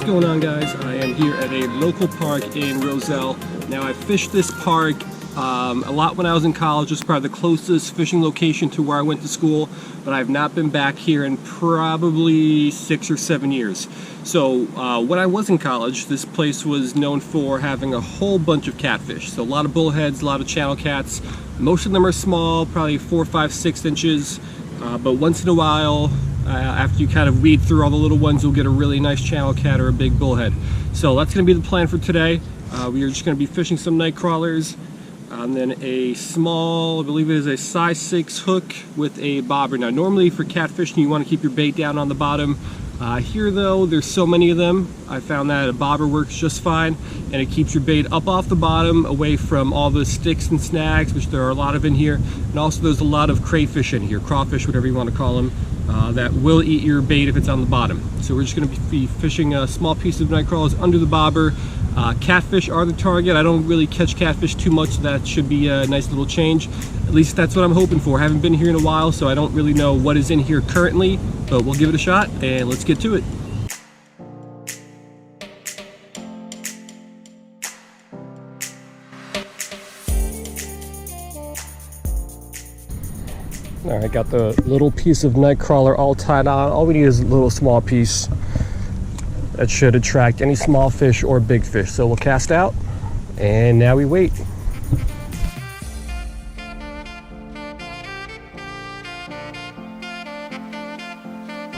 going on, guys? I am here at a local park in Roselle. Now, I fished this park a lot when I was in college. It's probably the closest fishing location to where I went to school, but I've not been back here in probably 6 or 7 years. So when I was in college, this place was known for having a whole bunch of catfish. So a lot of bullheads, a lot of channel cats. Most of them are small, probably 4, 5, 6 inches, but once in a while, after you kind of weed through all the little ones, you'll get a really nice channel cat or a big bullhead. So that's going to be the plan for today. We are just going to be fishing some night crawlers, and then a small, I believe it is a size 6 hook with a bobber. Now normally for catfishing you want to keep your bait down on the bottom. Here though, there's so many of them, I found that a bobber works just fine, and it keeps your bait up off the bottom, away from all the sticks and snags, which there are a lot of in here. And also there's a lot of crayfish in here, crawfish, whatever you want to call them, that will eat your bait if it's on the bottom. So we're just going to be fishing a small piece of night crawlers under the bobber. Catfish are the target. I don't really catch catfish too much, so that should be a nice little change. At least that's what I'm hoping for. I haven't been here in a while, so I don't really know what is in here currently, but we'll give it a shot and let's get to it. Alright, got the little piece of night crawler all tied on. All we need is a little small piece that should attract any small fish or big fish. So we'll cast out, and now we wait.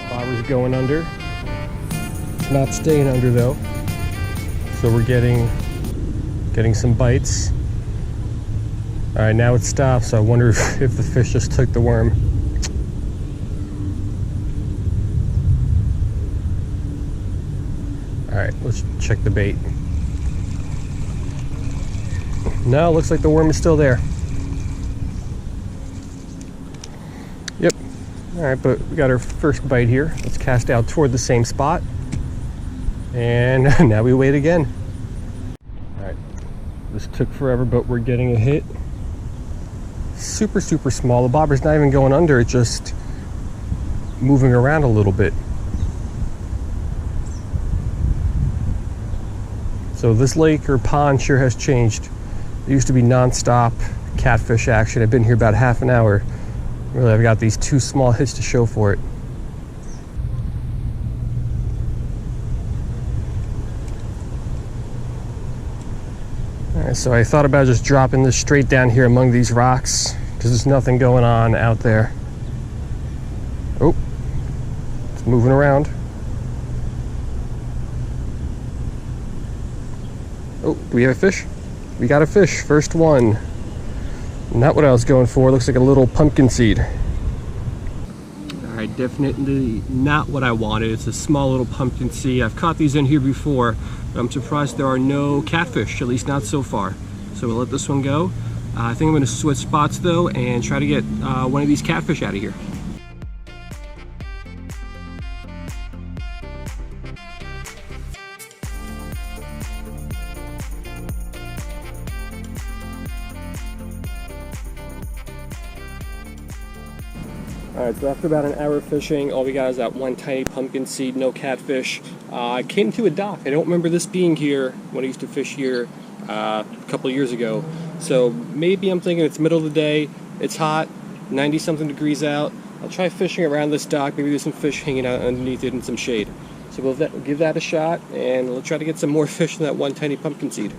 Bobber's going under. It's not staying under though. So we're getting some bites. All right, now it stops, so I wonder if the fish just took the worm. All right, let's check the bait. No, it looks like the worm is still there. Yep. All right, but we got our first bite here. Let's cast out toward the same spot. And now we wait again. All right, this took forever, but we're getting a hit. Super small. The bobber's not even going under, it's just moving around a little bit. So this lake or pond sure has changed. It used to be non-stop catfish action. I've been here about half an hour. Really, I've got these 2 small hits to show for it. Alright, so I thought about just dropping this straight down here among these rocks, because there's nothing going on out there. Oh, it's moving around. Oh, do we have a fish? We got a fish, first one. Not what I was going for, looks like a little pumpkin seed. Alright, definitely not what I wanted. It's a small little pumpkin seed. I've caught these in here before, but I'm surprised there are no catfish, at least not so far. So we'll let this one go. I think I'm going to switch spots though and try to get one of these catfish out of here. Alright, so after about an hour of fishing, all we got is that one tiny pumpkin seed, no catfish. I came to a dock. I don't remember this being here when I used to fish here a couple of years ago. So maybe I'm thinking it's middle of the day, it's hot, 90-something degrees out. I'll try fishing around this dock. Maybe there's some fish hanging out underneath it in some shade. So we'll give that a shot, and we'll try to get some more fish than that one tiny pumpkin seed.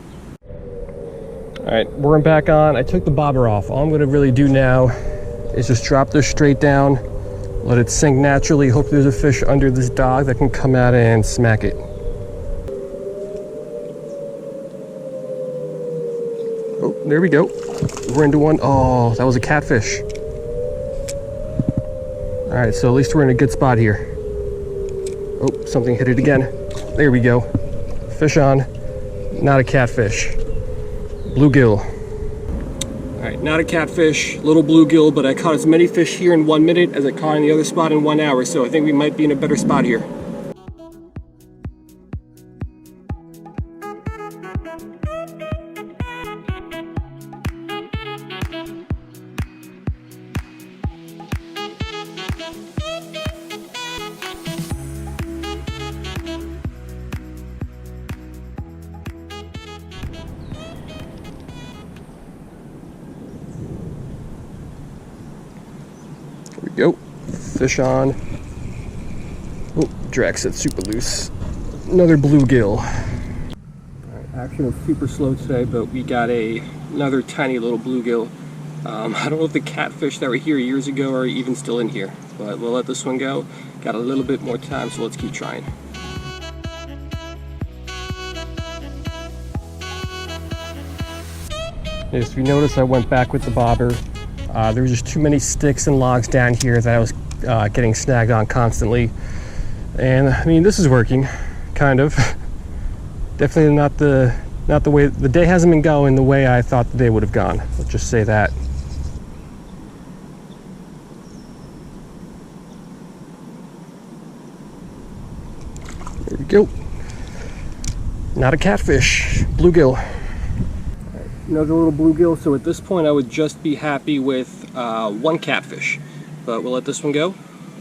Alright, we're back on. I took the bobber off. All I'm going to really do now is just drop this straight down, let it sink naturally. Hope there's a fish under this dog that can come out and smack it. Oh, there we go. We're into one. Oh, that was a catfish. All right, so at least we're in a good spot here. Oh, something hit it again. There we go. Fish on. Not a catfish. Bluegill. All right, not a catfish, little bluegill, but I caught as many fish here in 1 minute as I caught in the other spot in 1 hour, so I think we might be in a better spot here. There we go. Fish on. Oh, drag set super loose. Another bluegill. Alright, action was super slow today, but we got another tiny little bluegill. I don't know if the catfish that were here years ago are even still in here, but we'll let this one go. Got a little bit more time, so let's keep trying. As you notice, I went back with the bobber. There were just too many sticks and logs down here that I was getting snagged on constantly. And I mean, this is working, kind of. Definitely not the way, the day hasn't been going the way I thought the day would have gone. Let's just say that. There we go. Not a catfish, bluegill. Another little bluegill, so at this point I would just be happy with one catfish. But we'll let this one go,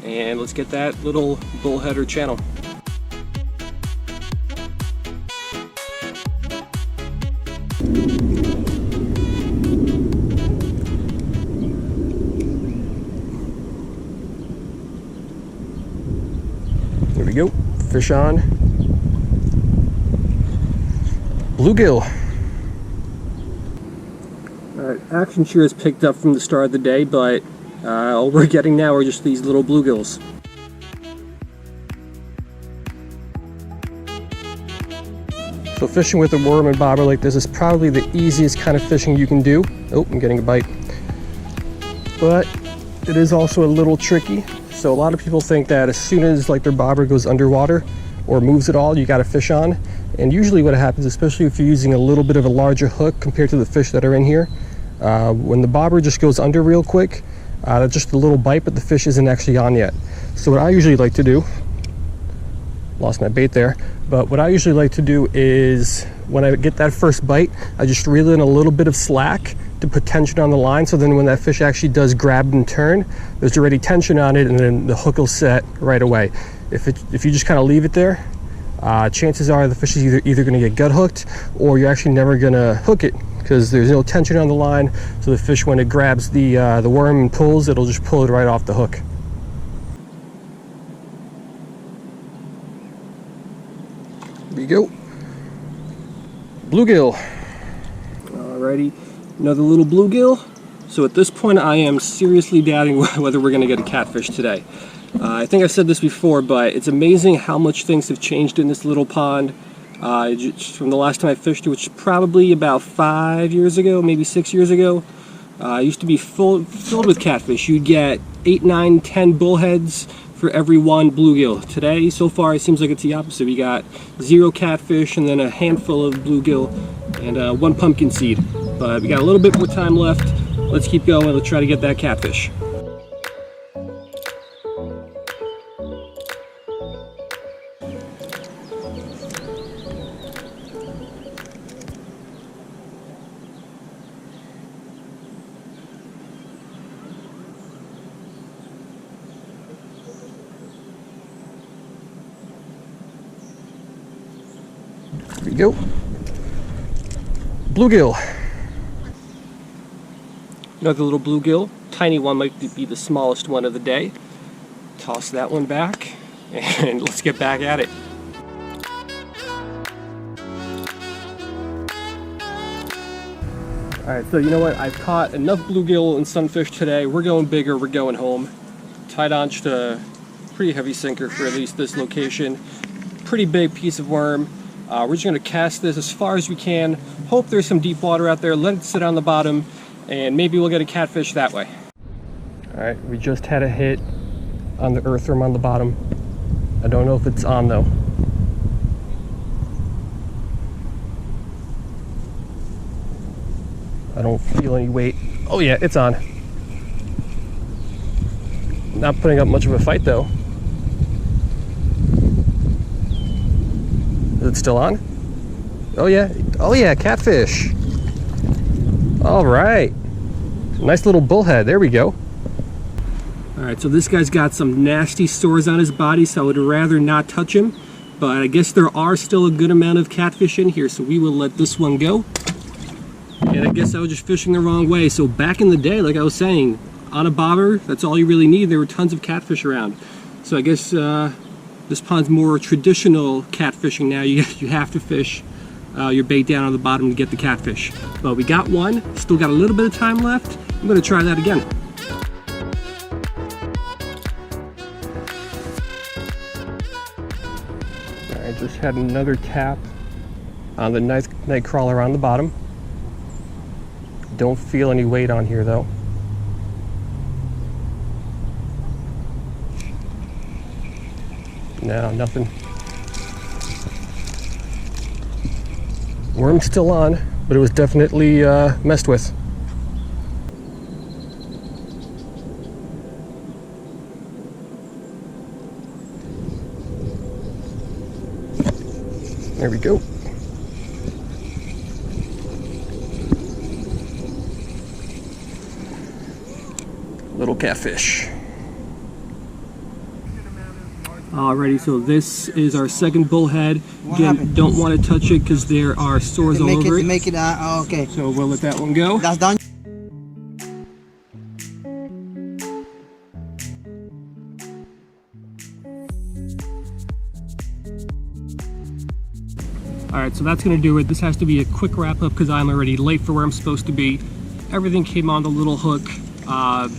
and let's get that little bullhead or channel. There we go, fish on. Bluegill. Alright, action sure has picked up from the start of the day, but all we're getting now are just these little bluegills. So fishing with a worm and bobber like this is probably the easiest kind of fishing you can do. Oh, I'm getting a bite. But it is also a little tricky. So a lot of people think that as soon as like their bobber goes underwater or moves at all, you got a fish on. And usually what happens, especially if you're using a little bit of a larger hook compared to the fish that are in here, when the bobber just goes under real quick, that's just a little bite, but the fish isn't actually on yet. So what I usually like to do, lost my bait there, but what I usually like to do is when I get that first bite, I just reel in a little bit of slack to put tension on the line, so then when that fish actually does grab and turn, there's already tension on it, and then the hook will set right away. If you just kind of leave it there, chances are the fish is either going to get gut hooked, or you're actually never going to hook it because there's no tension on the line. So the fish, when it grabs the worm and pulls, it'll just pull it right off the hook. There you go. Bluegill. Alrighty, another little bluegill. So at this point, I am seriously doubting whether we're going to get a catfish today. I think I've said this before, but it's amazing how much things have changed in this little pond just from the last time I fished it, which is probably about 5 years ago, maybe 6 years ago. It used to be filled with catfish. You'd get 8, 9, 10 bullheads for every one bluegill. Today, so far, it seems like it's the opposite. We got 0 catfish and then a handful of bluegill and 1 pumpkin seed. But we got a little bit more time left. Let's keep going. Let's try to get that catfish. There we go. Bluegill. Another little bluegill. Tiny one, might be the smallest one of the day. Toss that one back, and let's get back at it. Alright, so you know what? I've caught enough bluegill and sunfish today. We're going bigger, we're going home. Tied on to a pretty heavy sinker for at least this location. Pretty big piece of worm. We're just going to cast this as far as we can. Hope there's some deep water out there. Let it sit on the bottom, and maybe we'll get a catfish that way. Alright, we just had a hit on the earthworm on the bottom. I don't know if it's on though. I don't feel any weight. Oh yeah, it's on. Not putting up much of a fight though. Is it still on? Oh yeah, catfish. All right, nice little bullhead. There we go. All right, so this guy's got some nasty sores on his body, so I would rather not touch him. But I guess there are still a good amount of catfish in here, so we will let this one go. And I guess I was just fishing the wrong way. So back in the day, like I was saying, on a bobber, that's all you really need. There were tons of catfish around. So I guess this pond's more traditional catfishing now. You have to fish your bait down on the bottom to get the catfish. But we got one, still got a little bit of time left. I'm gonna try that again. I just had another tap on the night crawler on the bottom. Don't feel any weight on here though. No, nothing. Worm's still on, but it was definitely messed with. There we go. Little catfish. Alrighty, so this is our second bullhead. Again, don't want to touch it because there are sores all over it. Okay. So we'll let that one go. That's done. Alright, so that's going to do it. This has to be a quick wrap up because I'm already late for where I'm supposed to be. Everything came on the little hook.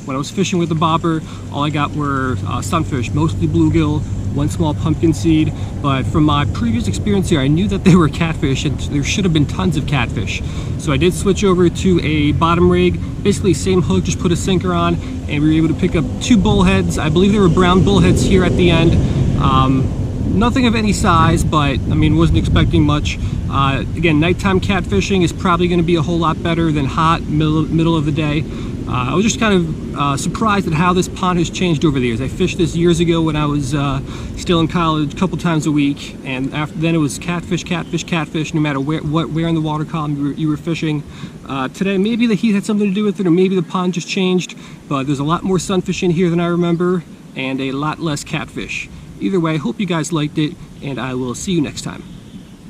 When I was fishing with the bobber, all I got were sunfish, mostly bluegill, one small pumpkin seed. But from my previous experience here, I knew that they were catfish and there should have been tons of catfish. So I did switch over to a bottom rig, basically same hook, just put a sinker on, and we were able to pick up 2 bullheads. I believe there were brown bullheads here at the end. Nothing of any size, but I mean, wasn't expecting much. Again, nighttime catfishing is probably going to be a whole lot better than hot middle of the day. I was just kind of surprised at how this pond has changed over the years. I fished this years ago when I was still in college, a couple times a week, and after then it was catfish, catfish, catfish, no matter where in the water column you were fishing. Today, maybe the heat had something to do with it, or maybe the pond just changed, but there's a lot more sunfish in here than I remember, and a lot less catfish. Either way, I hope you guys liked it, and I will see you next time.